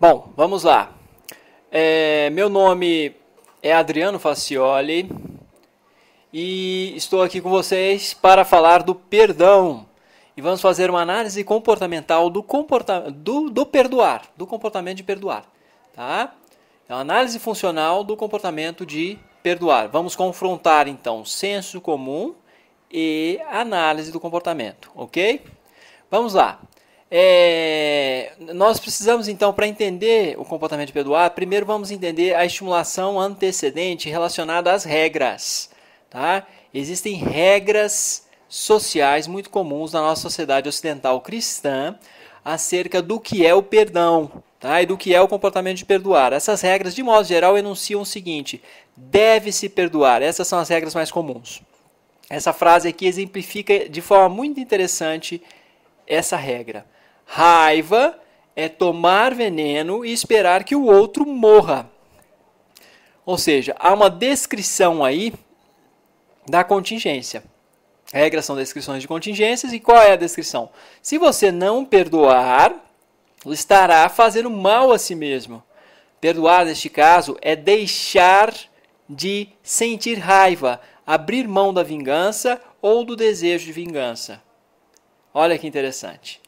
Bom, vamos lá. Meu nome é Adriano Facioli e estou aqui com vocês para falar do perdão. E vamos fazer uma análise comportamental do perdoar, do comportamento de perdoar. Tá? É uma análise funcional do comportamento de perdoar. Vamos confrontar, então, senso comum e análise do comportamento, ok? Vamos lá. Nós precisamos, então, para entender o comportamento de perdoar, primeiro vamos entender a estimulação antecedente relacionada às regras. Tá? Existem regras sociais muito comuns na nossa sociedade ocidental cristã acerca do que é o perdão, tá? E do que é o comportamento de perdoar. Essas regras, de modo geral, enunciam o seguinte: deve-se perdoar. Essas são as regras mais comuns. Essa frase aqui exemplifica de forma muito interessante essa regra. Raiva é tomar veneno e esperar que o outro morra. Ou seja, há uma descrição aí da contingência. Regras são descrições de contingências. E qual é a descrição? Se você não perdoar, estará fazendo mal a si mesmo. Perdoar, neste caso, é deixar de sentir raiva, abrir mão da vingança ou do desejo de vingança. Olha que interessante.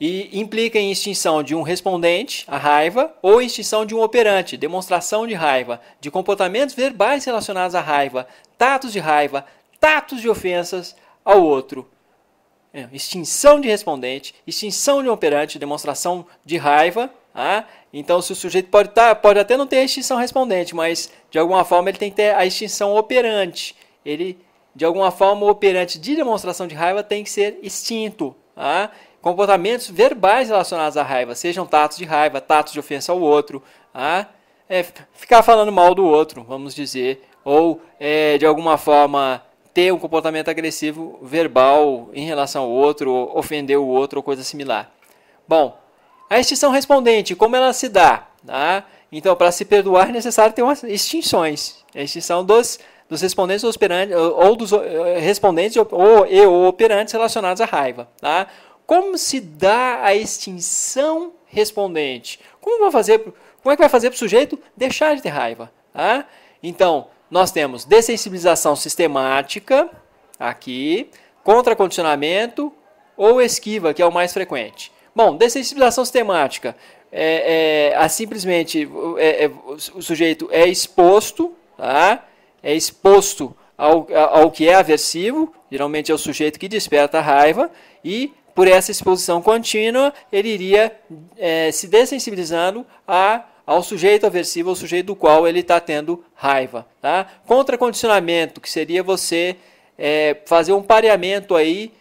E implica em extinção de um respondente, a raiva, ou extinção de um operante, demonstração de raiva, de comportamentos verbais relacionados à raiva, tatos de raiva, tatos de ofensas ao outro. Extinção de respondente, extinção de um operante, demonstração de raiva. Então, se o sujeito pode até não ter a extinção respondente, mas de alguma forma ele tem que ter a extinção operante. De alguma forma, o operante de demonstração de raiva tem que ser extinto. Comportamentos verbais relacionados à raiva, sejam tatos de raiva, tatos de ofensa ao outro, ficar falando mal do outro, vamos dizer, ou de alguma forma ter um comportamento agressivo verbal em relação ao outro, ou ofender o outro ou coisa similar. Bom, a extinção respondente, como ela se dá? Então, para se perdoar é necessário ter umas extinções. A extinção dos respondentes ou dos respondentes ou operantes relacionados à raiva. Como se dá a extinção respondente? Como é que vai fazer para o sujeito deixar de ter raiva? Então, nós temos dessensibilização sistemática, aqui, contracondicionamento ou esquiva, que é o mais frequente. Bom, dessensibilização sistemática, simplesmente o sujeito é exposto, é exposto ao que é aversivo, geralmente é o sujeito que desperta a raiva, e por essa exposição contínua, ele iria se dessensibilizando ao sujeito aversivo, ao sujeito do qual ele está tendo raiva. Contracondicionamento, que seria você fazer um pareamento aí,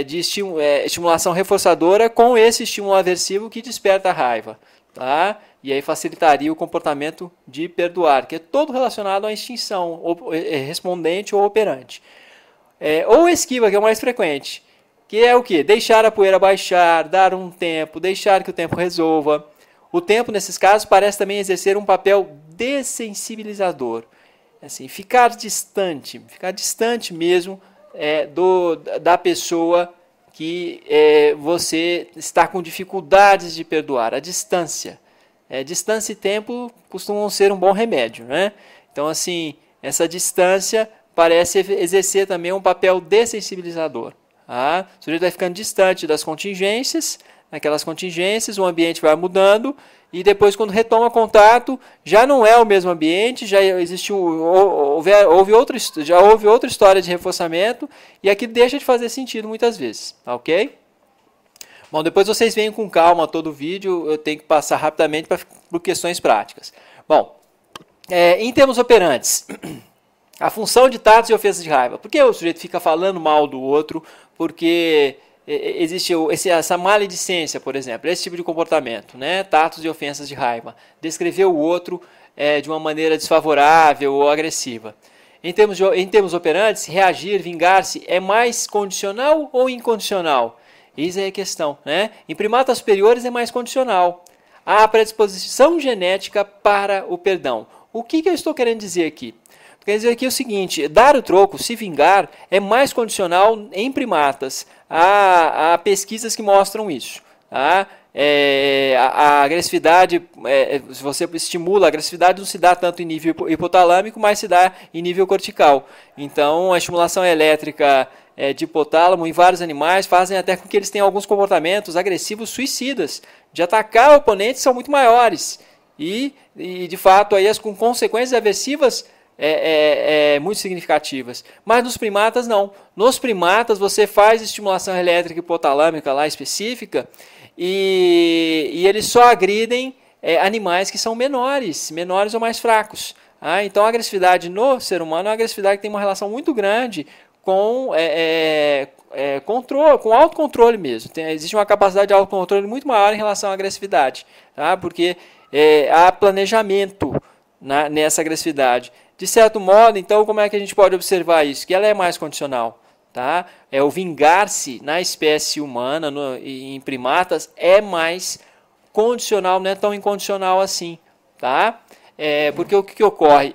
de estimulação reforçadora com esse estímulo aversivo que desperta a raiva. E aí facilitaria o comportamento de perdoar, que é todo relacionado à extinção, respondente ou operante. Ou esquiva, que é o mais frequente, que é o quê? Deixar a poeira baixar, dar um tempo, deixar que o tempo resolva. O tempo, nesses casos, parece também exercer um papel dessensibilizador. Assim, ficar distante mesmo da pessoa que você está com dificuldades de perdoar. A distância. Distância e tempo costumam ser um bom remédio, né? Então, assim, essa distância parece exercer também um papel dessensibilizador. O sujeito vai ficando distante das contingências, naquelas contingências, o ambiente vai mudando, e depois, quando retoma contato, já não é o mesmo ambiente, já houve outra história de reforçamento, e aquilo deixa de fazer sentido muitas vezes, ok? Bom, depois vocês veem com calma todo o vídeo, eu tenho que passar rapidamente por questões práticas. Bom, em termos operantes, a função de tatos e ofensas de raiva. Por que o sujeito fica falando mal do outro? Porque existe essa maledicência, por exemplo, esse tipo de comportamento, né? Tatos e ofensas de raiva. Descrever o outro de uma maneira desfavorável ou agressiva. Em termos operantes, reagir, vingar-se é mais condicional ou incondicional? Isso é a questão, né? Em primatas superiores é mais condicional. Há a predisposição genética para o perdão. O que eu estou querendo dizer aqui? Quer dizer aqui o seguinte: dar o troco, se vingar, é mais condicional em primatas. Há pesquisas que mostram isso. a agressividade, se você estimula, a agressividade não se dá tanto em nível hipotalâmico, mas se dá em nível cortical. Então, a estimulação elétrica de hipotálamo em vários animais fazem até com que eles tenham alguns comportamentos agressivos suicidas, de atacar oponentes são muito maiores. E de fato, aí, com consequências aversivas muito significativas. Mas nos primatas, não. Nos primatas, você faz estimulação elétrica hipotalâmica lá específica e eles só agridem animais que são menores ou mais fracos. Então, a agressividade no ser humano é uma agressividade que tem uma relação muito grande com controle, com autocontrole mesmo. Existe uma capacidade de autocontrole muito maior em relação à agressividade, tá? Porque há planejamento nessa agressividade. De certo modo, então, como é que a gente pode observar isso? Que ela é mais condicional. Tá? O vingar-se na espécie humana, em primatas, é mais condicional, não é tão incondicional assim. Tá? Porque o que ocorre?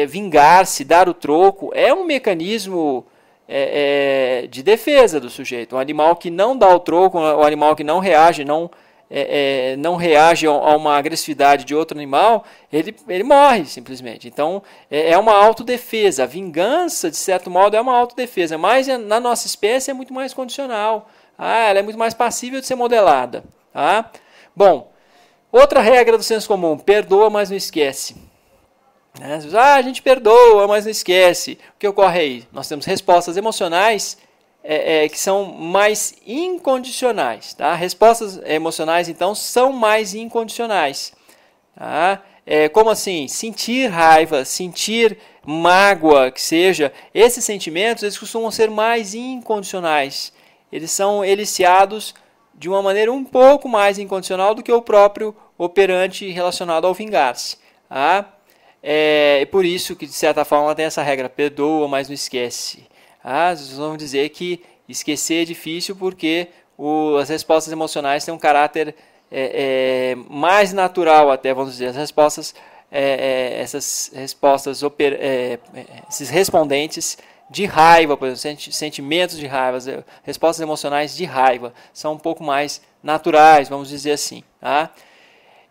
Vingar-se, dar o troco, é um mecanismo de defesa do sujeito. Um animal que não dá o troco, um animal que não reage, não reage a uma agressividade de outro animal, ele morre simplesmente. Então, é uma autodefesa. A vingança, de certo modo, é uma autodefesa, mas na nossa espécie é muito mais condicional. Ela é muito mais passível de ser modelada. Tá? Bom, outra regra do senso comum, perdoa, mas não esquece. A gente perdoa, mas não esquece. O que ocorre aí? Nós temos respostas emocionais que são mais incondicionais. Tá? Respostas emocionais, então, são mais incondicionais. Tá? Como assim? Sentir raiva, sentir mágoa, que seja, esses sentimentos eles costumam ser mais incondicionais. Eles são eliciados de uma maneira um pouco mais incondicional do que o próprio operante relacionado ao vingar-se. Tá? É por isso que, de certa forma, tem essa regra, perdoa, mas não esquece. Vocês vão dizer que esquecer é difícil porque as respostas emocionais têm um caráter mais natural até, vamos dizer. As respostas, essas respostas, esses respondentes de raiva, por exemplo, sentimentos de raiva, respostas emocionais de raiva, são um pouco mais naturais, vamos dizer assim. Tá?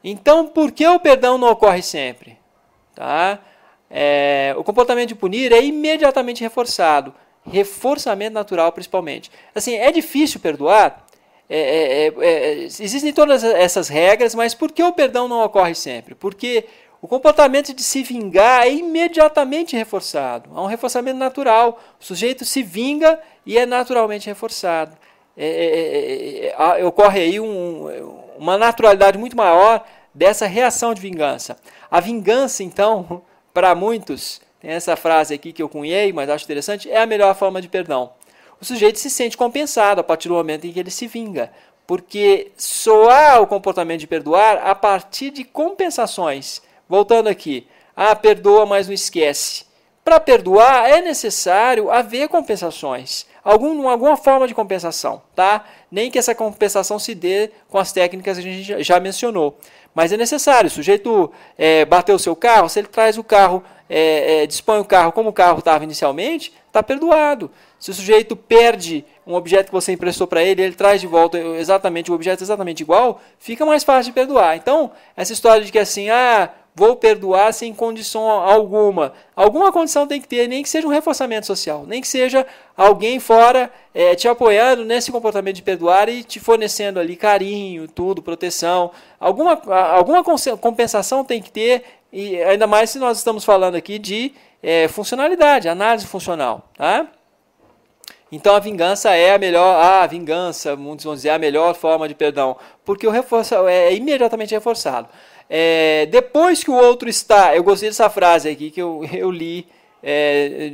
Então, por que o perdão não ocorre sempre? Tá? O comportamento de punir é imediatamente reforçado. Reforçamento natural, principalmente. Assim, é difícil perdoar? Existem todas essas regras, mas por que o perdão não ocorre sempre? Porque o comportamento de se vingar é imediatamente reforçado. Há um reforçamento natural. O sujeito se vinga e é naturalmente reforçado. Ocorre aí uma naturalidade muito maior dessa reação de vingança. A vingança, então, para muitos, tem essa frase aqui que eu cunhei, mas acho interessante, é a melhor forma de perdão. O sujeito se sente compensado a partir do momento em que ele se vinga, porque só há o comportamento de perdoar a partir de compensações. Voltando aqui, perdoa, mas não esquece. Para perdoar é necessário haver compensações, alguma forma de compensação, tá? Nem que essa compensação se dê com as técnicas que a gente já mencionou. Mas é necessário, o sujeito bateu o seu carro, se ele traz o carro, dispõe o carro como o carro estava inicialmente, está perdoado. Se o sujeito perde um objeto que você emprestou para ele, ele traz de volta o objeto exatamente igual, fica mais fácil de perdoar. Então, essa história de que assim, vou perdoar sem condição alguma. Alguma condição tem que ter, nem que seja um reforçamento social, nem que seja alguém fora te apoiando nesse comportamento de perdoar e te fornecendo ali carinho, tudo, proteção. Alguma compensação tem que ter, e ainda mais se nós estamos falando aqui de funcionalidade, análise funcional. Tá? Então a vingança é a melhor, muitos vão dizer, a melhor forma de perdão, porque o reforço é imediatamente reforçado. Depois que o outro está, eu gostei dessa frase aqui que eu li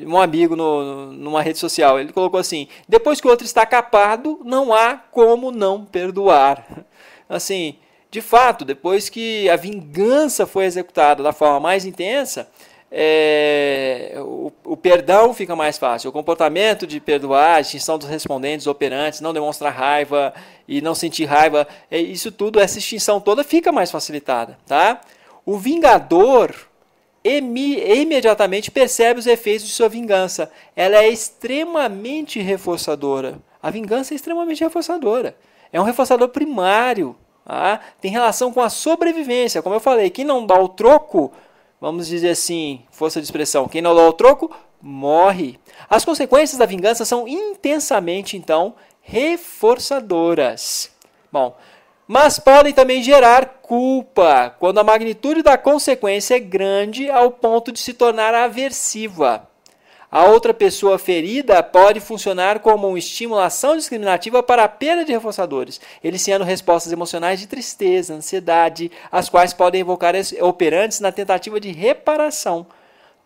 um amigo numa rede social, ele colocou assim, depois que o outro está capado, não há como não perdoar. Assim, de fato, depois que a vingança foi executada da forma mais intensa, o perdão fica mais fácil. O comportamento de perdoar, a extinção dos respondentes, operantes, não demonstrar raiva e não sentir raiva, isso tudo, essa extinção toda fica mais facilitada. Tá? O vingador imediatamente percebe os efeitos de sua vingança. Ela é extremamente reforçadora. A vingança é extremamente reforçadora. É um reforçador primário. Tá? Tem relação com a sobrevivência. Como eu falei, quem não dá o troco, vamos dizer assim, força de expressão, quem não dá o troco, morre. As consequências da vingança são intensamente, então, reforçadoras. Bom, mas podem também gerar culpa, quando a magnitude da consequência é grande ao ponto de se tornar aversiva. A outra pessoa ferida pode funcionar como uma estimulação discriminativa para a perda de reforçadores, eliciando respostas emocionais de tristeza, ansiedade, as quais podem evocar operantes na tentativa de reparação.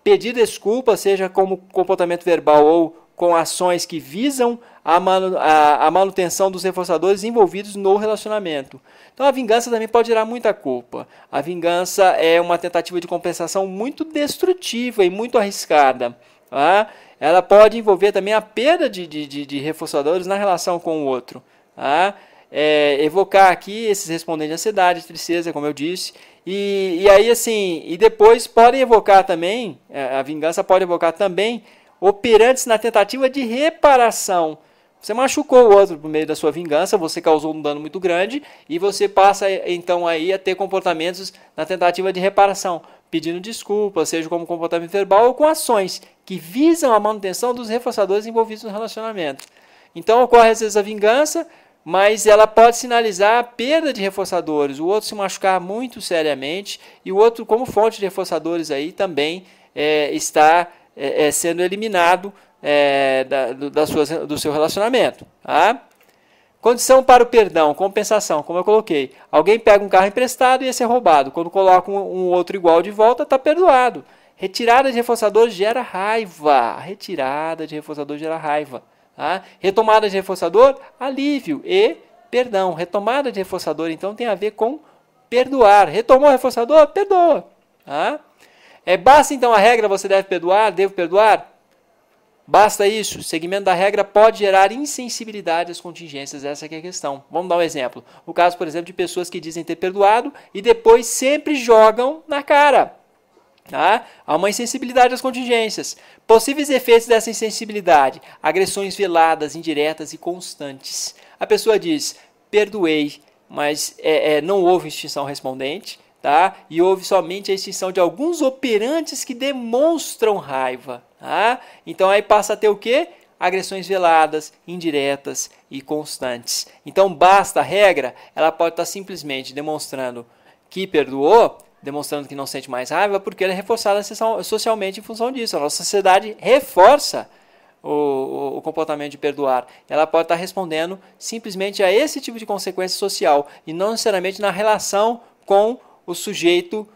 Pedir desculpa, seja como comportamento verbal ou com ações que visam a manutenção dos reforçadores envolvidos no relacionamento. Então a vingança também pode gerar muita culpa. A vingança é uma tentativa de compensação muito destrutiva e muito arriscada. Tá? Ela pode envolver também a perda de reforçadores na relação com o outro. Tá? Evocar aqui esses respondentes de ansiedade, tristeza, como eu disse. E aí assim, e depois podem evocar também, a vingança pode evocar também operantes na tentativa de reparação. Você machucou o outro por meio da sua vingança, você causou um dano muito grande e você passa então aí a ter comportamentos na tentativa de reparação, pedindo desculpas, seja como comportamento verbal ou com ações que visam a manutenção dos reforçadores envolvidos no relacionamento. Então ocorre às vezes a vingança, mas ela pode sinalizar a perda de reforçadores, o outro se machucar muito seriamente e o outro como fonte de reforçadores aí também está sendo eliminado do seu relacionamento. Tá? Condição para o perdão, compensação, como eu coloquei. Alguém pega um carro emprestado e esse é roubado. Quando coloca um outro igual de volta, está perdoado. Retirada de reforçador gera raiva. Retirada de reforçador gera raiva. Tá? Retomada de reforçador, alívio e perdão. Retomada de reforçador, então, tem a ver com perdoar. Retomou o reforçador? Perdoa. Tá? Basta então a regra, você deve perdoar, devo perdoar? Basta isso. Segmento da regra pode gerar insensibilidade às contingências, essa que é a questão. Vamos dar um exemplo. O caso, por exemplo, de pessoas que dizem ter perdoado e depois sempre jogam na cara. Tá? Há uma insensibilidade às contingências. Possíveis efeitos dessa insensibilidade: agressões veladas, indiretas e constantes. A pessoa diz, perdoei, mas não houve extinção respondente. Tá? E houve somente a extinção de alguns operantes que demonstram raiva. Tá? Então aí passa a ter o quê? Agressões veladas, indiretas e constantes. Então basta a regra, ela pode estar simplesmente demonstrando que perdoou, demonstrando que não sente mais raiva, porque ela é reforçada socialmente em função disso. A nossa sociedade reforça o comportamento de perdoar. Ela pode estar respondendo simplesmente a esse tipo de consequência social e não necessariamente na relação com o sujeito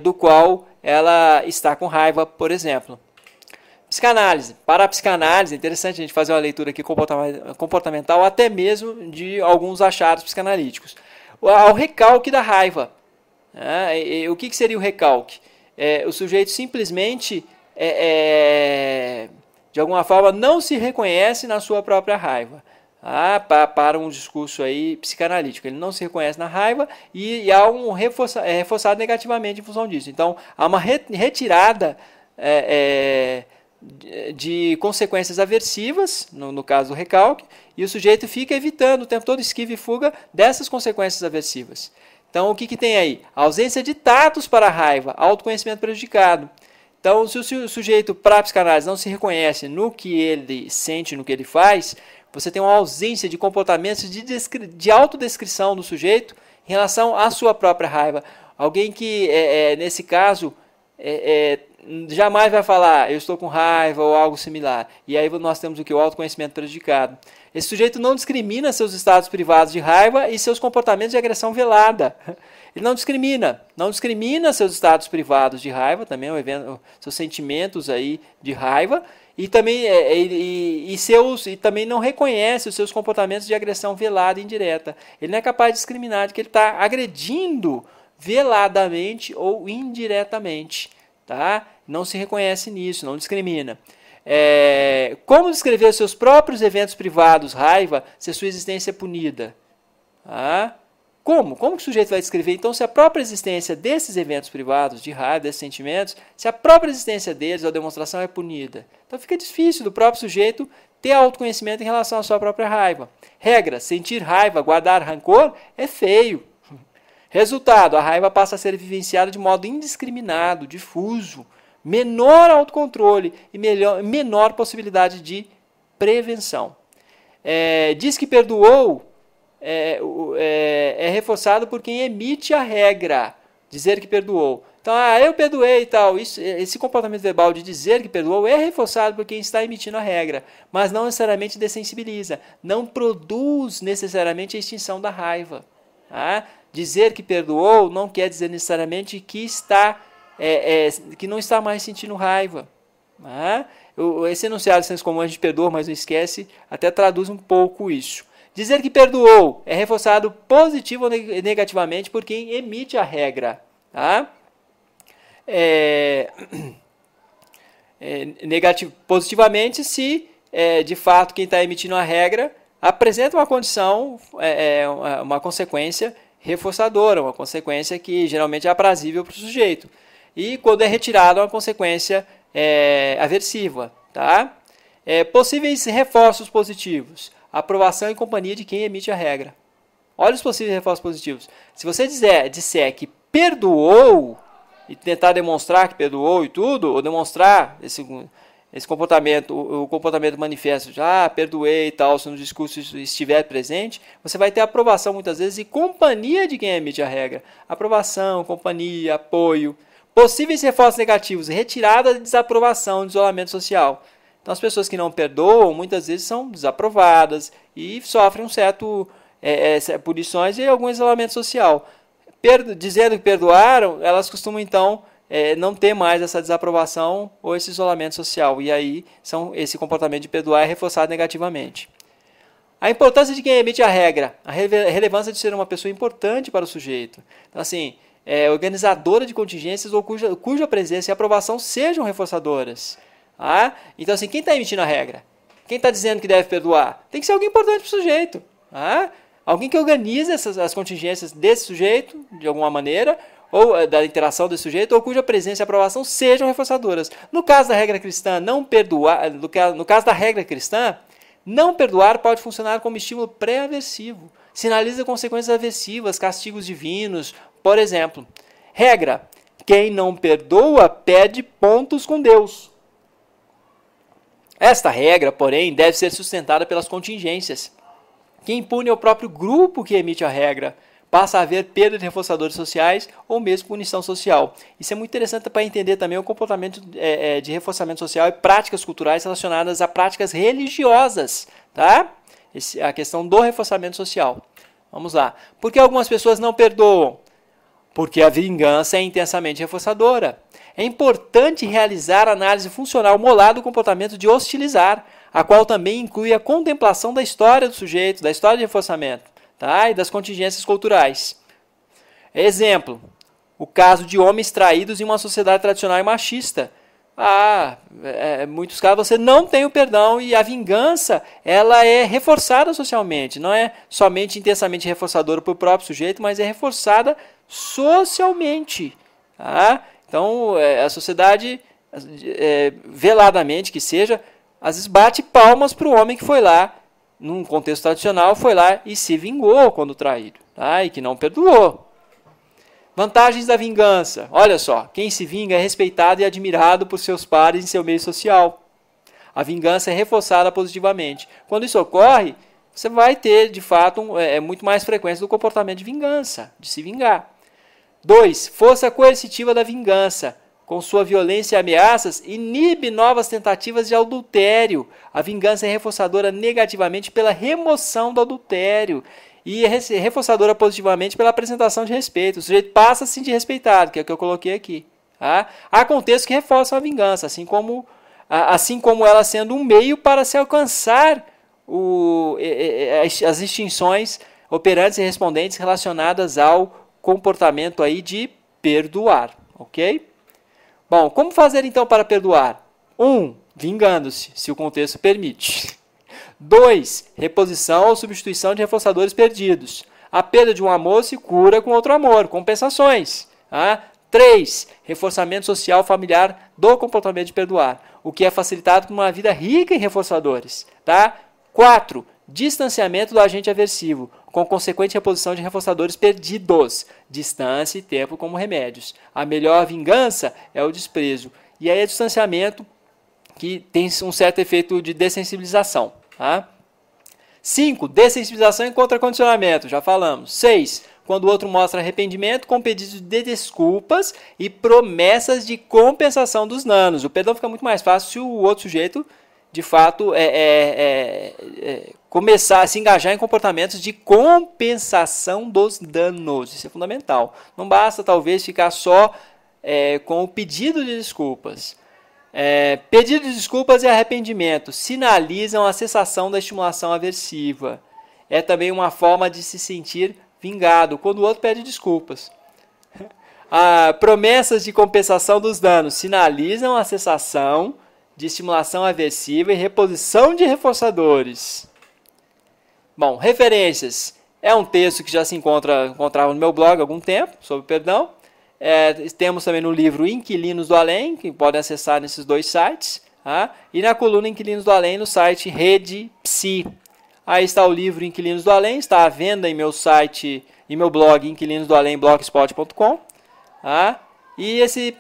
do qual ela está com raiva, por exemplo. Psicanálise. Para a psicanálise, é interessante a gente fazer uma leitura aqui comportamental, até mesmo de alguns achados psicanalíticos. O recalque da raiva. O que seria o recalque? O sujeito simplesmente, de alguma forma, não se reconhece na sua própria raiva. Para um discurso aí psicanalítico. Ele não se reconhece na raiva e há um reforçado negativamente em função disso. Então, há uma retirada de consequências aversivas, no caso do recalque, e o sujeito fica evitando o tempo todo esquiva e fuga dessas consequências aversivas. Então, o que tem aí? A ausência de tatos para a raiva, autoconhecimento prejudicado. Então, se o sujeito, para a psicanálise, não se reconhece no que ele sente, no que ele faz, você tem uma ausência de comportamentos de autodescrição do sujeito em relação à sua própria raiva. Alguém que, nesse caso, jamais vai falar, eu estou com raiva ou algo similar. E aí nós temos o que? O autoconhecimento prejudicado. Esse sujeito não discrimina seus estados privados de raiva e seus comportamentos de agressão velada. Ele não discrimina seus estados privados de raiva, também seus sentimentos aí de raiva, e também, também não reconhece os seus comportamentos de agressão velada e indireta. Ele não é capaz de discriminar de que ele está agredindo veladamente ou indiretamente. Tá? Não se reconhece nisso, não discrimina. Como descrever os seus próprios eventos privados, raiva, se a sua existência é punida? Tá? Como? Como que o sujeito vai descrever, então, se a própria existência desses eventos privados, de raiva, desses sentimentos, se a própria existência deles, ou demonstração, é punida? Então fica difícil do próprio sujeito ter autoconhecimento em relação à sua própria raiva. Regra: sentir raiva, guardar rancor, é feio. Resultado, a raiva passa a ser vivenciada de modo indiscriminado, difuso, menor autocontrole e menor possibilidade de prevenção. Diz que perdoou é reforçado por quem emite a regra, dizer que perdoou. Então, eu perdoei e tal. Esse comportamento verbal de dizer que perdoou é reforçado por quem está emitindo a regra, mas não necessariamente dessensibiliza, não produz necessariamente a extinção da raiva. Tá? Dizer que perdoou não quer dizer necessariamente que que não está mais sentindo raiva. Tá? Esse enunciado de senso comum, a gente perdoa, mas não esquece, até traduz um pouco isso. Dizer que perdoou é reforçado positivo ou negativamente por quem emite a regra. Tá? Positivamente se, de fato, quem está emitindo a regra apresenta uma condição, uma consequência reforçadora, uma consequência que geralmente é aprazível para o sujeito. E quando é retirada, uma consequência aversiva. Tá? Possíveis reforços positivos. Aprovação e companhia de quem emite a regra. Olha os possíveis reforços positivos. Se você disser que perdoou e tentar demonstrar que perdoou e tudo, ou demonstrar esse comportamento, o comportamento manifesto de perdoei e tal, se no discurso estiver presente, você vai ter aprovação muitas vezes e companhia de quem emite a regra. Aprovação, companhia, apoio. Possíveis reforços negativos, retirada de desaprovação, de isolamento social. Então, as pessoas que não perdoam, muitas vezes são desaprovadas e sofrem um certo punições e algum isolamento social. Dizendo que perdoaram, elas costumam, então, não ter mais essa desaprovação ou esse isolamento social. E aí, esse comportamento de perdoar é reforçado negativamente. A importância de quem emite a regra, a relevância de ser uma pessoa importante para o sujeito. Então, assim, organizadora de contingências ou cuja presença e aprovação sejam reforçadoras. Então, assim, quem está emitindo a regra? Quem está dizendo que deve perdoar? Tem que ser alguém importante para o sujeito. Alguém que organize as contingências desse sujeito, de alguma maneira, ou da interação desse sujeito, ou cuja presença e aprovação sejam reforçadoras. No caso da regra cristã, no caso da regra cristã, não perdoar pode funcionar como estímulo pré-aversivo. Sinaliza consequências aversivas, castigos divinos. Por exemplo, regra: quem não perdoa perde pontos com Deus. Esta regra, porém, deve ser sustentada pelas contingências. Quem impune é o próprio grupo que emite a regra. Passa a haver perda de reforçadores sociais ou mesmo punição social. Isso é muito interessante para entender também o comportamento de reforçamento social e práticas culturais relacionadas a práticas religiosas. Tá? A questão do reforçamento social. Vamos lá. Por que algumas pessoas não perdoam? Porque a vingança é intensamente reforçadora. É importante realizar a análise funcional molar do comportamento de hostilizar, a qual também inclui a contemplação da história do sujeito, da história de reforçamento, tá? E das contingências culturais. Exemplo, o caso de homens traídos em uma sociedade tradicional e machista. Em muitos casos você não tem o perdão e a vingança ela é reforçada socialmente. Não é somente intensamente reforçadora para o próprio sujeito, mas é reforçada socialmente. Tá? Então, a sociedade, veladamente que seja, às vezes bate palmas para o homem que foi lá, num contexto tradicional, foi lá e se vingou quando traído, tá? E que não perdoou. Vantagens da vingança. Olha só, quem se vinga é respeitado e admirado por seus pares em seu meio social. A vingança é reforçada positivamente. Quando isso ocorre, você vai ter, de fato, muito mais frequência do comportamento de vingança, de se vingar. 2. Força coercitiva da vingança. Com sua violência e ameaças, inibe novas tentativas de adultério. A vingança é reforçadora negativamente pela remoção do adultério e é reforçadora positivamente pela apresentação de respeito. O sujeito passa a se sentir respeitado, que é o que eu coloquei aqui. Tá? Há contextos que reforçam a vingança, assim como ela sendo um meio para se alcançar as extinções operantes e respondentes relacionadas ao comportamento aí de perdoar, ok? Bom, como fazer então para perdoar? 1. Vingando-se, se o contexto permite. 2. Reposição ou substituição de reforçadores perdidos. A perda de um amor se cura com outro amor, compensações. 3. Reforçamento social familiar do comportamento de perdoar, o que é facilitado por uma vida rica em reforçadores. 4. Distanciamento do agente aversivo, com consequente reposição de reforçadores perdidos, distância e tempo como remédios. A melhor vingança é o desprezo. E aí é distanciamento que tem um certo efeito de dessensibilização. Tá? 5. Dessensibilização e contracondicionamento, já falamos. 6. Quando o outro mostra arrependimento com pedidos de desculpas e promessas de compensação dos danos. O perdão fica muito mais fácil se o outro sujeito, de fato, começar a se engajar em comportamentos de compensação dos danos. Isso é fundamental. Não basta, talvez, ficar só com o pedido de desculpas. Pedido de desculpas e arrependimento sinalizam a cessação da estimulação aversiva. É também uma forma de se sentir vingado quando o outro pede desculpas. Promessas de compensação dos danos sinalizam a cessação de estimulação aversiva e reposição de reforçadores. Bom, referências. É um texto que já se encontrava no meu blog há algum tempo, sobre perdão. Temos também no livro Inquilinos do Além, que podem acessar nesses 2 sites. Tá? E na coluna Inquilinos do Além, no site Rede Psi. Aí está o livro Inquilinos do Além, está à venda em meu site e meu blog inquilinosdoalém.blogspot.com. Tá? E esse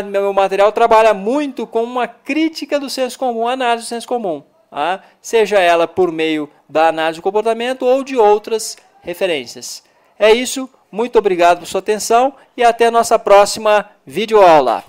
meu material trabalha muito com uma crítica do senso comum, análise do senso comum. Tá? Seja ela por meio da análise do comportamento ou de outras referências. É isso, muito obrigado por sua atenção e até a nossa próxima videoaula.